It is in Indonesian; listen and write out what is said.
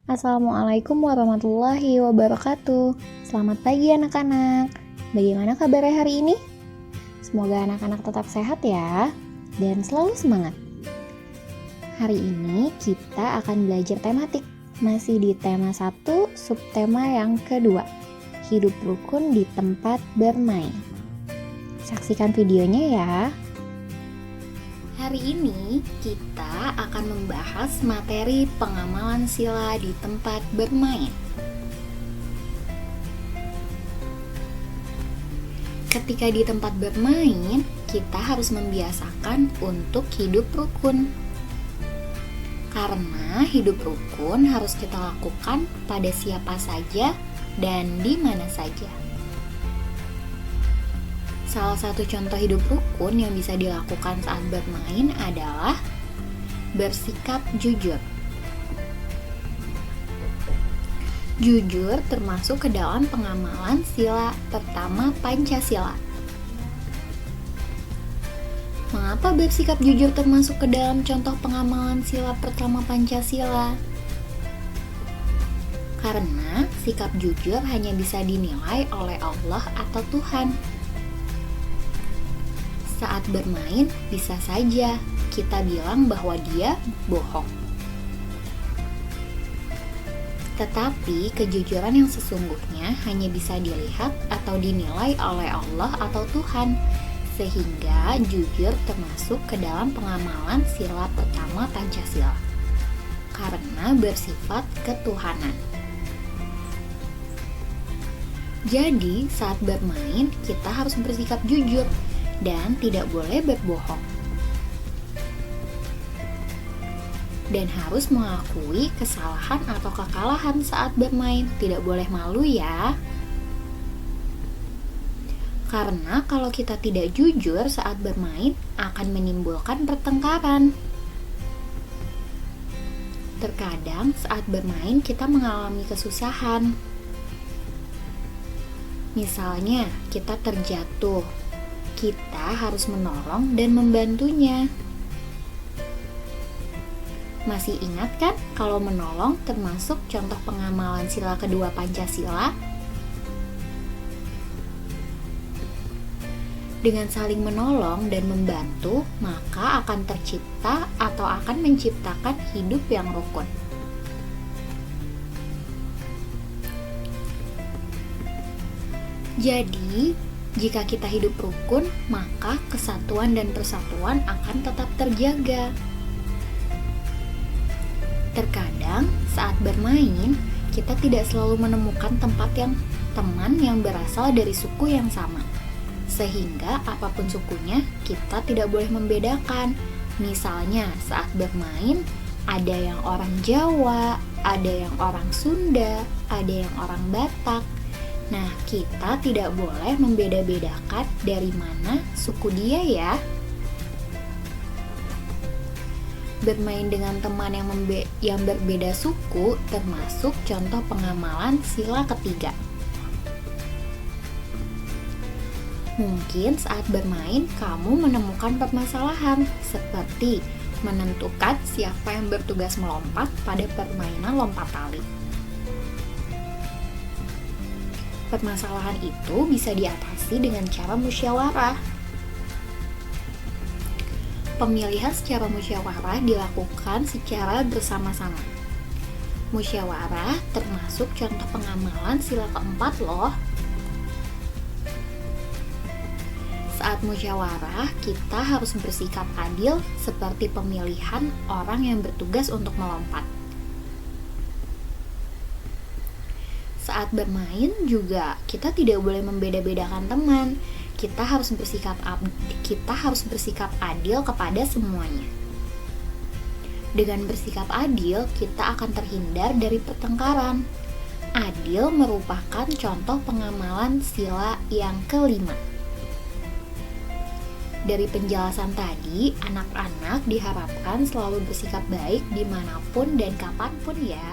Assalamualaikum warahmatullahi wabarakatuh. Selamat pagi anak-anak. Bagaimana kabarnya hari ini? Semoga anak-anak tetap sehat ya dan selalu semangat. Hari ini kita akan belajar tematik. Masih di tema 1, subtema yang kedua. Hidup rukun di tempat bermain. Saksikan videonya ya. Hari ini kita akan membahas materi pengamalan sila di tempat bermain. Ketika di tempat bermain, kita harus membiasakan untuk hidup rukun. Karena hidup rukun harus kita lakukan pada siapa saja dan di mana saja. Salah satu contoh hidup rukun yang bisa dilakukan saat bermain adalah bersikap jujur. Jujur termasuk ke dalam pengamalan sila pertama Pancasila. Mengapa bersikap jujur termasuk ke dalam contoh pengamalan sila pertama Pancasila? Karena sikap jujur hanya bisa dinilai oleh Allah atau Tuhan. Saat bermain, bisa saja kita bilang bahwa dia bohong. Tetapi kejujuran yang sesungguhnya hanya bisa dilihat atau dinilai oleh Allah atau Tuhan, sehingga jujur termasuk ke dalam pengamalan sila pertama Pancasila, karena bersifat ketuhanan. Jadi, saat bermain, kita harus bersikap jujur dan tidak boleh berbohong. Dan harus mengakui kesalahan atau kekalahan saat bermain, tidak boleh malu ya. Karena kalau kita tidak jujur saat bermain, akan menimbulkan pertengkaran. Terkadang saat bermain kita mengalami kesusahan. Misalnya, kita terjatuh. Kita harus menolong dan membantunya. Masih ingat kan kalau menolong termasuk contoh pengamalan sila kedua Pancasila? Dengan saling menolong dan membantu, maka akan tercipta atau akan menciptakan hidup yang rukun. Jadi, jika kita hidup rukun, maka kesatuan dan persatuan akan tetap terjaga. Terkadang, saat bermain, kita tidak selalu menemukan teman yang berasal dari suku yang sama. Sehingga, apapun sukunya, kita tidak boleh membedakan. Misalnya, saat bermain, ada yang orang Jawa, ada yang orang Sunda, ada yang orang Batak. Nah, kita tidak boleh membeda-bedakan dari mana suku dia ya. Bermain dengan teman yang berbeda suku termasuk contoh pengamalan sila ketiga. Mungkin saat bermain kamu menemukan permasalahan seperti menentukan siapa yang bertugas melompat pada permainan lompat tali. Permasalahan itu bisa diatasi dengan cara musyawarah. Pemilihan secara musyawarah dilakukan secara bersama-sama. Musyawarah termasuk contoh pengamalan sila keempat loh. Saat musyawarah, kita harus bersikap adil seperti pemilihan orang yang bertugas untuk melompat. Saat bermain juga kita tidak boleh membeda-bedakan teman. Kita harus bersikap adil kepada semuanya. Dengan bersikap adil, kita akan terhindar dari pertengkaran. Adil merupakan contoh pengamalan sila yang kelima. Dari penjelasan tadi, anak-anak diharapkan selalu bersikap baik dimanapun dan kapanpun ya.